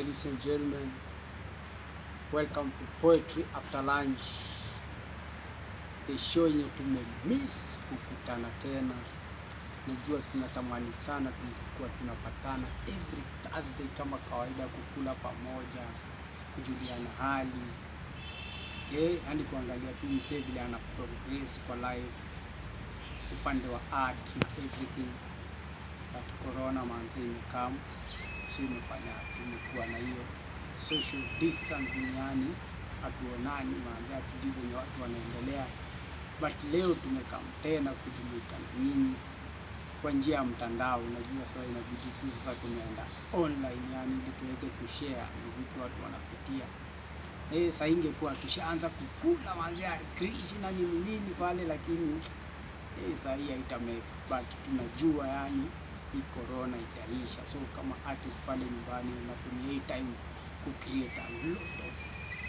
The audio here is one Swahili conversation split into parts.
Ladies and gentlemen, welcome to Poetry After Lunch, the show yenye tumemiss kukutana tena. Najua tunatamani sana tungekuwa tunapatana every Thursday kama kawaida, kukula pamoja, kujuliana hali, yani kuangalia tu mzee vile ana progress kwa life, upande wa art na everything. But corona manzi imekam, so imefanya tumekuwa na hiyo social distancing, yani hatuonani manzi, hatujui venye watu wanaendelea. But leo tumekam tena kujumuika na nyinyi kwa njia ya mtandao. Unajua sasa inabidi tu sasa tumeenda online, yani ili tuweze kushare ni vipi watu wanapitia. Sasa ingekuwa tushaanza kukula manzi ya Krishna nini pale, lakini sasa hii haitamake. But tunajua yani hii corona itaisha, so kama artist pale nyumbani unatumia hii time ku create a lot of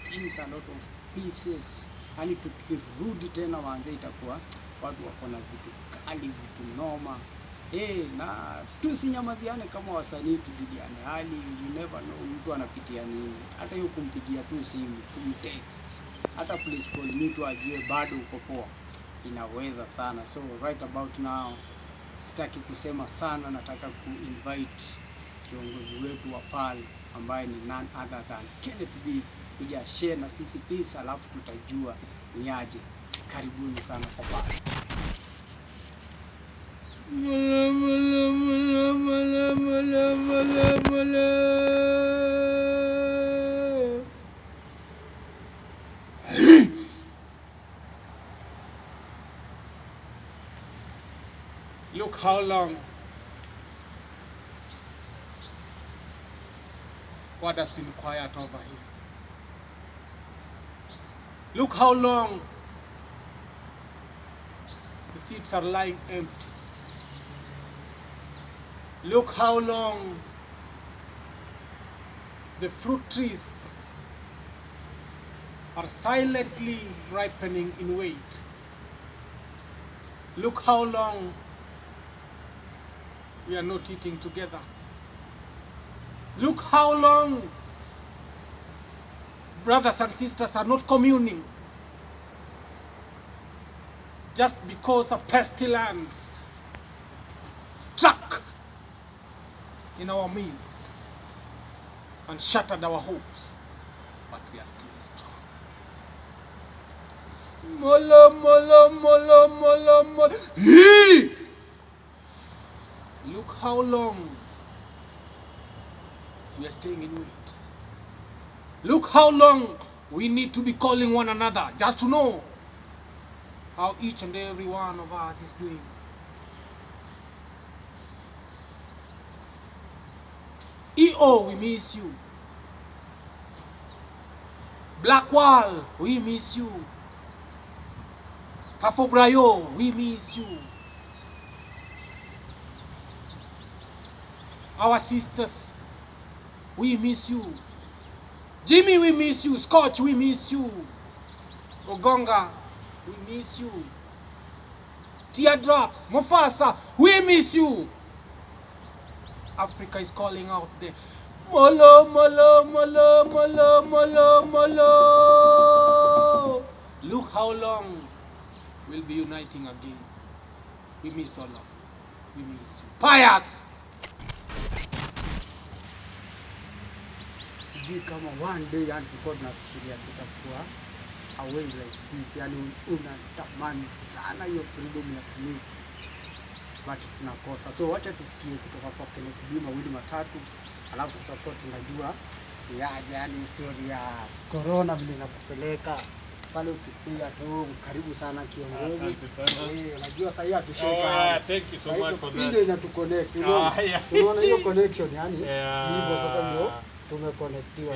things, a lot of pieces. Yani tukirudi tena manze itakuwa watu wako na vitu kali, vitu noma. Na tusinyamaziane kama wasanii, tujuliane hali. You never know mtu anapitia nini. Hata hiyo kumpigia tu simu, kumtext, hata please call me tu ajue bado uko poa, inaweza sana. So right about now, sitaki kusema sana, nataka ku-invite kiongozi wetu wa PAL ambaye ni none other than Kennet kuja share na sisi peace, alafu tutajua ni aje. Karibuni sana kwa PAL. Look how long God has been quiet over here. Look how long the seats are lying empty. Look how long the fruit trees are silently ripening in wait. Look how long we are not eating together. Look how long brothers and sisters are not communing, just because a pestilence struck in our midst and shattered our hopes, but we are still strong. Mola, mola, mola, mola, mola. Look how long we are staying in wait. Look how long we need to be calling one another just to know how each and every one of us is doing. EO, we miss you. Blackwall, we miss you. Pafo Brayo, we miss you. Our sisters, we miss you. Jimmy, we miss you. Scotch, we miss you. Ogonga, we miss you. Teardrops, Mufasa, we miss you. Africa is calling out there. Molo, molo, molo, molo, molo, molo. Look how long we'll be uniting again. We miss all of you. We miss you. Pious! Sijui kama one day yani tulikuwa tunafikiria tutakuwa away like this, yani unatamani sana hiyo freedom ya kumake, but tunakosa. So wacha tusikie kutoka kwa Kennet mawili matatu, alafu tutakuwa tunajua yaje yani story ya corona vile inakupeleka pale ukistay at home. Karibu sana kiongozi. Unajua sasa hatusheka. Thank you so much for that. Ndio inatuconnect. Unaona hiyo connection yani hivyo sasa ndio tumeconnectiwa.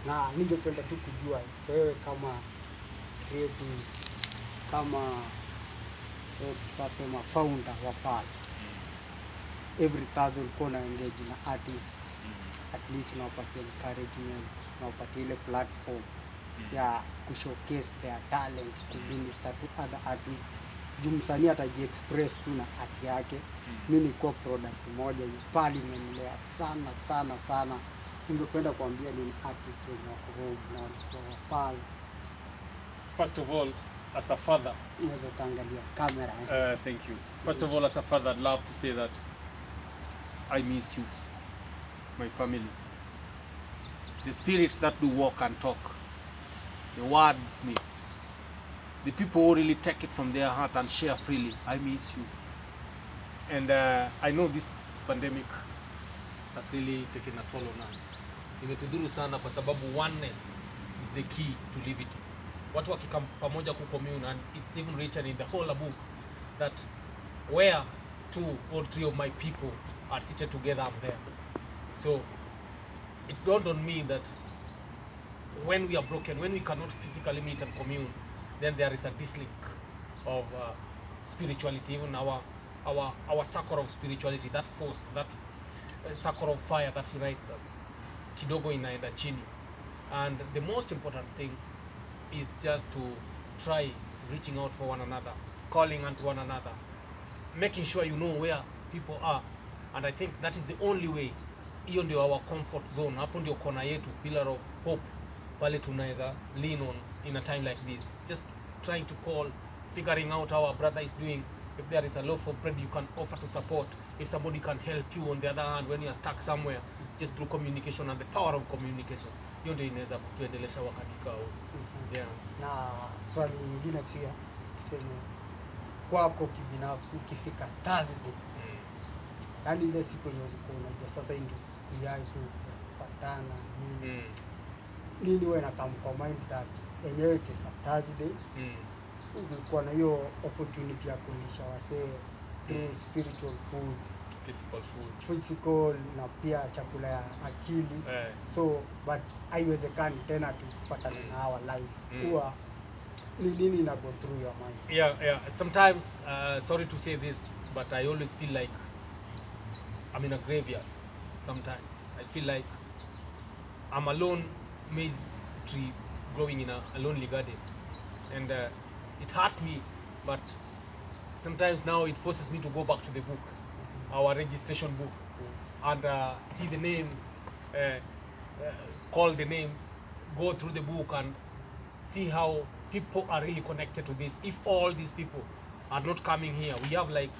Na ningependa tu kujua wewe kama creative, kama tunasema founder wa PAL, every Thursday ulikuwa na engage na artists, at least unawapatia encouragement, unawapatia ile platform ya kushowcase their talent, kuminister to other artists. Juu msanii atajiexpress tu na art yake Mimi ni co-product moja pale imenilea sana. Ningependa kuambia ni artist wenye wako home na walikuwa pale. First of all, as a father, unaweza kaangalia kamera. Thank you. First of all, as a father, I'd love to say that I miss you, my family. The spirits that do walk and talk, the wordsmiths, the people who really take it from their heart and share freely, I miss you. And I know this pandemic has really taken a toll on us. Imetudhuru sana kwa sababu oneness is the key to liberty. Watu wakikam pamoja kucommune, and it's even written in the whole book that where 2 or 3 of my people are seated together, I'm there. So it dawned on me that when we are broken, when we cannot physically meet and commune, then there is a dislink of spirituality, even our circle of spirituality, that force, that circle of fire that unites us, kidogo inaenda chini. And the most important thing is just to try reaching out for one another, calling unto one another, making sure you know where people are. And I think that is the only way. Hiyo ndio our comfort zone, hapo ndio kona yetu, pillar of hope pale tunaweza lean on in a time like this. Just trying to call, figuring out how our brother is doing. If there is a loaf of bread you can offer to support, if somebody can help you on the other hand when you are stuck somewhere, just through communication and the power of communication, hiyo ndio inaweza kutuendelesha wakati kao. Yeah. Na swali nyingine pia tuseme kwako kibinafsi, ukifika Thursday, yani ile siku yenye unajua sasa hii ndio siku yako kupatana nini wewe na come mind that yenyewe it is a Thursday, ulikuwa na hiyo opportunity ya kulisha wasee through spiritual food, physical na pia chakula ya akili. So but haiwezekani tena tupatane na our life. Huwa ni nini ina go through your mind? Yeah. Sometimes, sorry to say this, but I always feel like I'm in a graveyard. Sometimes I feel like I'm a lone maize tree growing in a lonely garden, and it hurts me, but sometimes now it forces me to go back to the book, our registration book, and see the names, call the names, go through the book and see how people are really connected to this. If all these people are not coming here, we have like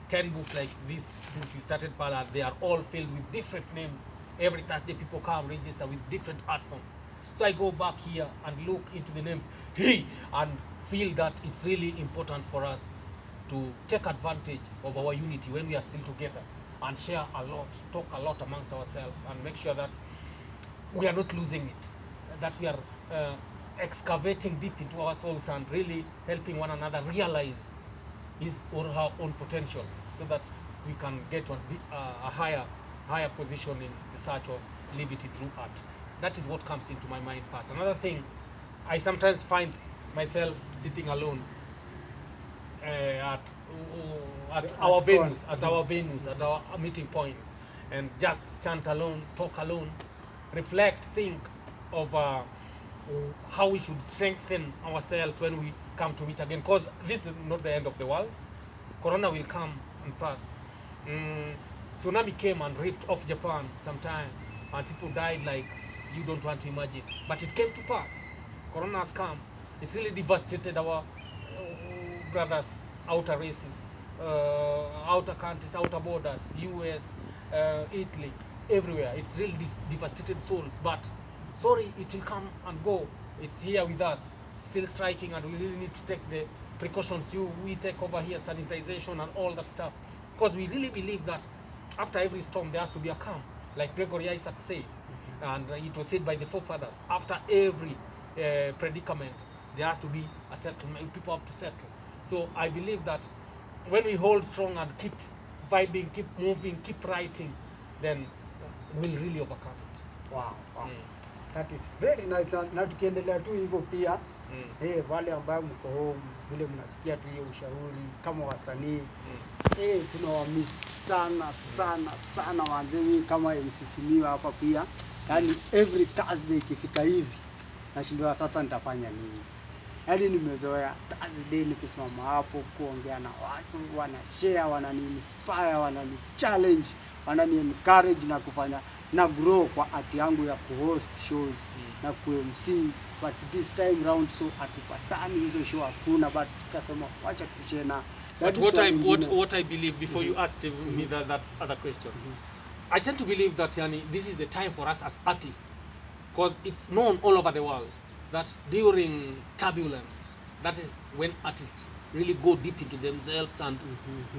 10 books like this since we started Pala. They are all filled with different names. Every Thursday people come register with different art forms. So I go back here and look into the names, and feel that it's really important for us to take advantage of our unity when we are still together and share a lot, talk a lot amongst ourselves, and make sure that we are not losing it, that we are excavating deep into our souls and really helping one another realize his or her own potential, so that we can get a higher position in the search of liberty through art. That is what comes into my mind first. Another thing, I sometimes find myself sitting alone at our venues, at our meeting points, and just chant alone, talk alone, reflect, think of how we should strengthen ourselves when we come to meet again. Because this is not the end of the world. Corona will come and pass. Tsunami came and ripped off Japan sometime, and people died like you don't want to imagine. But it came to pass. Corona has come. It's really devastated our brothers, outer races, outer countries, outer borders, US, Italy, everywhere. It's really devastated souls. But sorry, it will come and go. It's here with us, still striking, and we really need to take the precautions we take over here, sanitization and all that stuff. Because we really believe that after every storm there has to be a calm, like Gregory Isaac said, and it was said by the forefathers. After every predicament, there has to be a settlement. People have to settle. So I believe that when we hold strong and keep vibing, keep moving, keep writing, then we'll really overcome it. Wow. That is very nice. Na tukiendelea tu hivyo pia wale ambao mko home, vile mnasikia tu hiyo ushauri kama wasanii, tunawamiss sana wanzeni kama MC Simiyu hapa pia. Yani every Thursday ikifika hivi nashindwa sasa nitafanya nini. Yaani nimezoea Thursday nikisimama hapo kuongea na watu, wana share, wanani inspire, wanani challenge, wanani encourage na kufanya na grow kwa art yangu ya kuhost shows na ku-MC. But this time round so atupatani hizo show hakuna, but tukasema wacha tushare na But what I believe before you asked me that other question, I tend to believe that this is the time for us as artists, because it's known all over the world that during turbulence, that is when artists really go deep into themselves and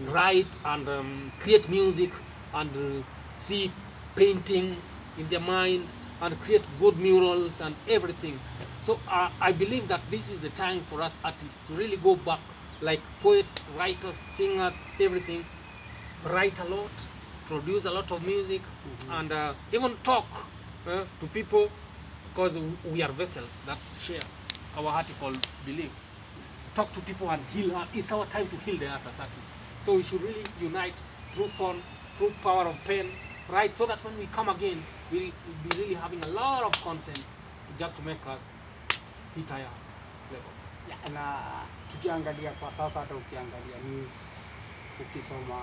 write and create music and see paintings in their mind and create good murals and everything. So I believe that this is the time for us artists to really go back, like poets, writers, singers, everything, write a lot, produce a lot of music, and even talk to people, because we are vessels that share our article beliefs. Talk to people and heal. It's our time to heal the art as artists. So we should really unite through fun, through power of pen, right? So that when we come again, we'll be really having a lot of content just to make us hit higher level. Yeah, na tukiangalia kwa sasa, hata ukiangalia news, ukisoma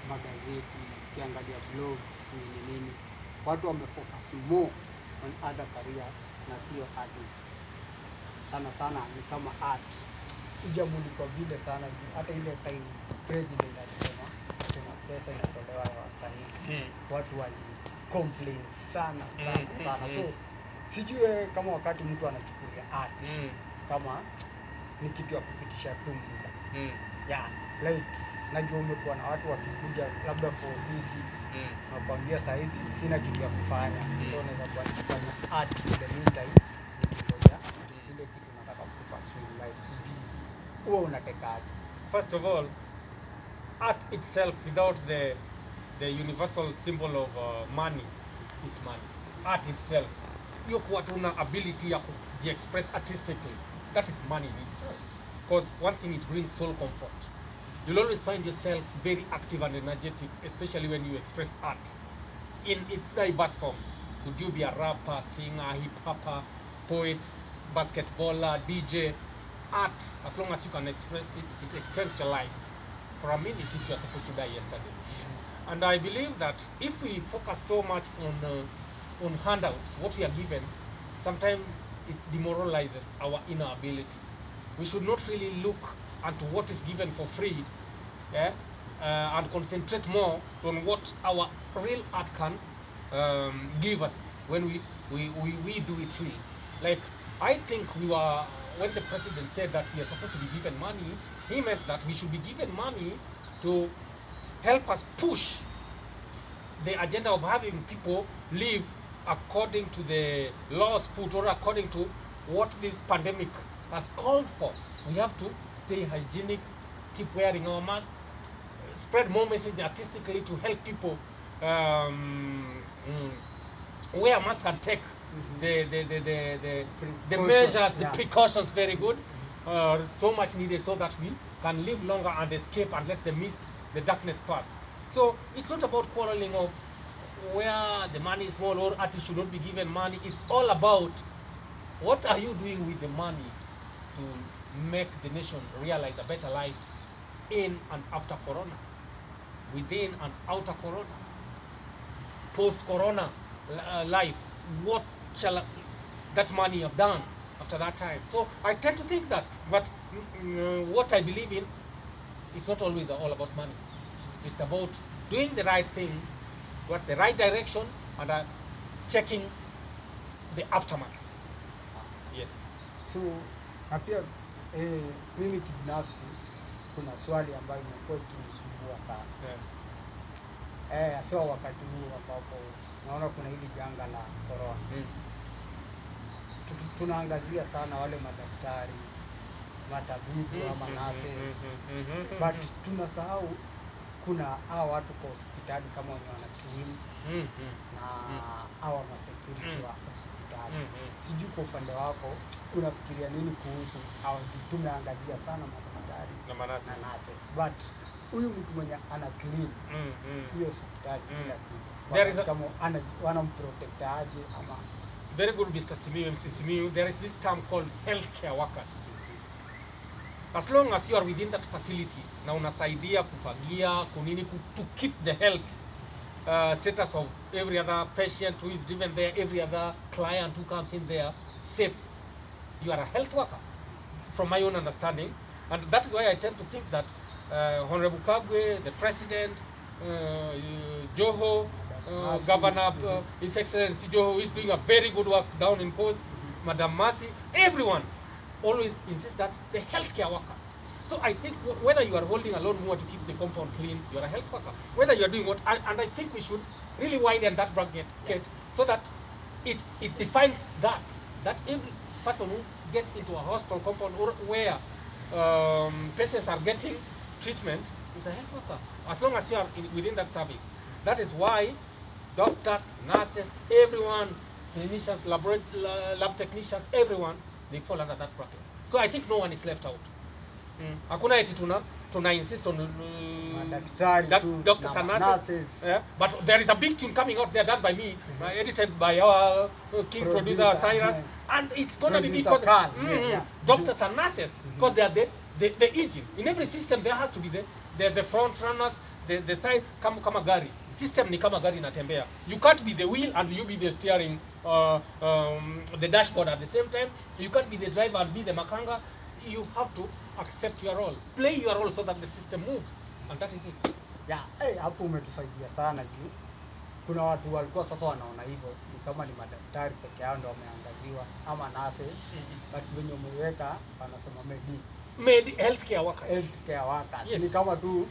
magazeti, ukiangalia blogs, nini, watu wamefocus more on other careers na sio artists. Sana ni kama art ijamulikwa vile sana. Hata ile time president alisema kuna pesa inatolewa ya wasanii, watu wali complain sana. So sijue kama wakati mtu anachukulia art kama ni kitu ya kupitisha tu muda. Yeah, like najua umekuwa na watu wakikuja labda kwa ofisi nakwambia saa hizi sina kitu ya kufanya, so naweza kuwa nikifanya art in the meantime nikingoja ile kitu nataka kupursue life. Sijui huwa unatekaje? First of all, art itself without the universal symbol of money is money. Art itself, hiyo kuwa tuna ability ya kuji-express artistically, that is money in itself. Because one thing, it brings soul comfort. You'll always find yourself very active and energetic, especially when you express art in its diverse forms. Could you be a rapper, singer, hip-hopper, poet, basketballer, DJ? Art, as long as you can express it, it extends your life for a minute if you are supposed to die yesterday. And I believe that if we focus so much on handouts, what we are given, sometimes it demoralizes our inner ability. We should not really look at what is given for free, and concentrate more on what our real art can give us when we do it really. Like, I think when the president said that we are supposed to be given money, he meant that we should be given money to help us push the agenda of having people live according to the laws put, or according to what this pandemic has called for. We have to stay hygienic, keep wearing our mask, spread more message artistically to help people wear mask and take the measures, the precautions very good, so much needed, so that we can live longer and escape and let the mist, the darkness pass. So it's not about quarreling of where the money is small or artists should not be given money. It's all about what are you doing with the money to make the nation realize a better life in and after Corona, within and outer Corona, post-Corona life. What shall that money have done after that time? So I tend to think that, but what I believe in, it's not always all about money. It's about doing the right thing towards the right direction and checking the aftermath. Yes. So na pia mimi kibinafsi kuna swali ambayo imekuwa ikinisumbua sana. Sio wakati huu ambapo naona kuna hili janga la corona. Tunaangazia sana wale madaktari, matabibu ama nurses, but tunasahau kuna hao watu kwa hospitali kama wenye wana clean na hao ma security wa hospitali. Sijui kwa upande wako unafikiria nini kuhusu hao? Tumeangazia sana madaktari na nurses, but huyu mtu mwenye ana clean hiyo hospitali kila siku, there is kama wanamprotect aje? Ama very good, Mr. Simiyu, MC Simiyu, there is this term called healthcare workers. as long as you are within that facility na unasaidia kufagia kunini to keep the health status of every other patient who is driven there, every other client who comes in there safe, you are a health worker from my own understanding. And that is why I tend to think that Honorable Kagwe, the president, Joho, Governor, His Excellency Joho is doing a very good work down in Coast, Madam Mercy, everyone always insists that the healthcare workers. So I think whether you are holding a lawnmower to keep the compound clean, you are a health worker. Whether you are doing what, and I think we should really widen that bracket so that it defines that every person who gets into a hospital compound or where patients are getting treatment is a health worker, as long as you are within that service. That is why doctors, nurses, everyone, clinicians, lab technicians, everyone, they fall under that bracket. So I think no one is left out. Hakuna eti tuna insist on doctors and nurses. But there is a big tune coming out there done by me, edited by our king producer Cyrus, and it's gonna be because doctors and nurses, because they are the engine. In every system there has to be the front runners, the side kama gari. System ni kama gari inatembea. You can't be the wheel and you be the steering, the dashboard at the same time. You can't be the driver and be the makanga. You have to accept your role, play your role so that the system moves, and that is it. Yeah, hapo umetusaidia sana juu kuna watu walikuwa sasa wanaona hivyo ni kama ni madaktari peke yao ndio wameangaziwa ama nurses, but wenye umeweka wanasema healthcare workers. Yes. Ni kama tu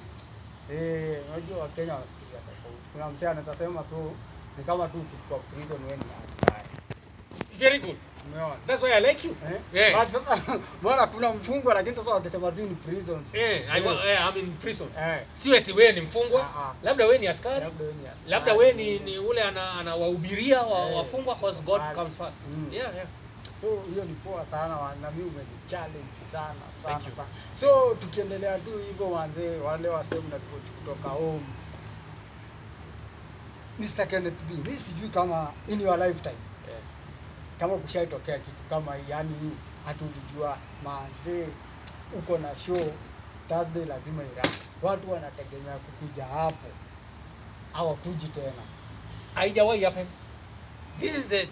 unajua Kenya wanafikiria tofauti. Kuna msee anatasema so ni kama tu kwa prison wewe ni askari. Very good. That's why I like you. Yeah. But sasa mbona kuna mfungwa lakini sasa wakisema tu ni prisons. I'm in prison. Si eti wewe ni mfungwa, labda wewe ni askari. Labda wewe ni ule anawahubiria wafungwa cause God comes first. Yeah. So hiyo ni poa sana na mimi umeni-challenge sana. So tukiendelea tu hivyo wazee wale wasema na kutoka home. Mr. Kennet B, mimi sijui kama in your lifetime kama kushaitokea kitu kama yani hatulijua manze uko na show Thursday lazima irani. Watu wanategemea kukuja hapo. Hawakuji tena. Haijawahi happen. This is the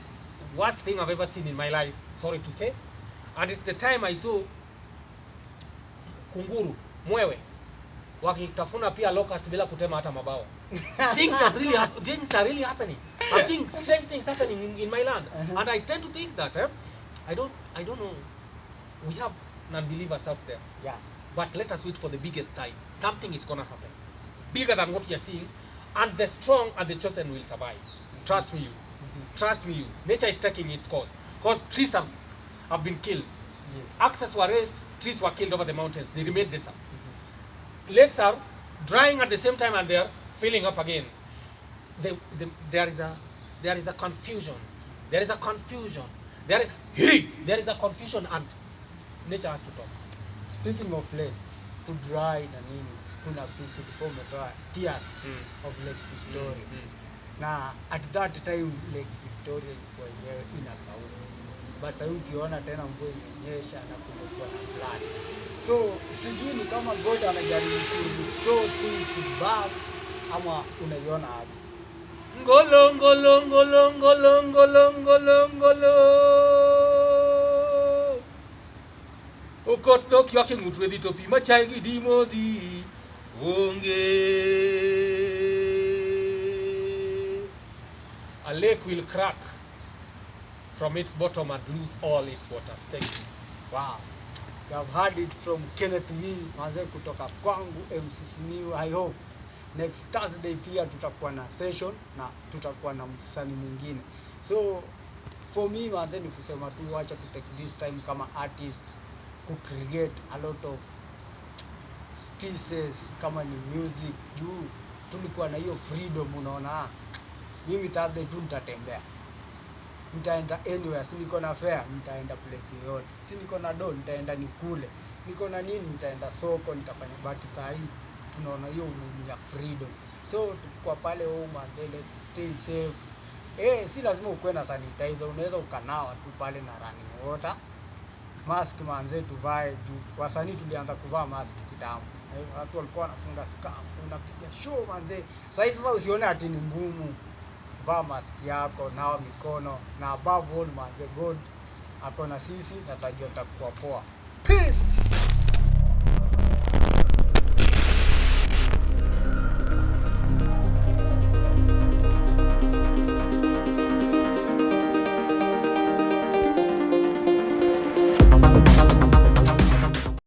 worst thing I've ever seen in my life, sorry to say. And it's the time I saw kunguru, mwewe wakitafuna pia locust bila kutema hata mabawa. Things are really happening. I'm seeing strange things happening in my land, and I tend to think that I don't know. We have non-believers out there. Yeah. But let us wait for the biggest sign. Something is gonna happen, bigger than what we are seeing, and the strong and the chosen will survive. Trust me, you. Trust me, you. Nature is taking its course. Because trees have been killed. Yes. Axes were raised. Trees were killed over the mountains. They remained desert. Lakes are drying at the same time, and they are filling up again. There is a confusion. There is a confusion, and nature has to talk. Speaking of lakes, to dry na nini, kuna piece ulikuwa umetoa tears of Lake Victoria. Na at that time Lake Victoria ilikuwa yenyewe inakauka. But sasa ukiona tena mvua imenyesha na kumekuwa na flood. So sijui ni kama God anajaribu ku restore things back ama unaiona aje? Ngolo ngolo ngolo ngolo ngolo ngolo ngolo okotok yake mutwe to pima chai gidimo di onge. A lake will crack from its bottom and lose all its waters. Thank you. Wow. You have heard it from Kennet B, manze kutoka kwangu MC Simiyu. I hope next Thursday pia tutakuwa na session na tutakuwa na msanii mwingine. So for me manze ni kusema tu wacha to take this time kama artist to create a lot of pieces kama ni music juu tulikuwa na hiyo freedom. Unaona mimi Thursday tu nitatembea, nitaenda anywhere. Si niko na fare nitaenda place yoyote, si niko na do nitaenda nikule, niko na nini nitaenda soko nitafanya. But saa hii tunaona hiyo umuhimu ya freedom. So tukua pale manze, let's stay safe. Si lazima ukue na sanitizer, unaweza ukanawa tu pale na running water mask manze tuvae juu wasanii tulianza kuvaa mask kitambo. Watu walikuwa wanafunga scarf, unapiga show manze. Sasa hivi usione ati ni ngumu. Vaa mask yako, nawa mikono, na above all manze God ako na sisi na tajua takuwa poa. Peace.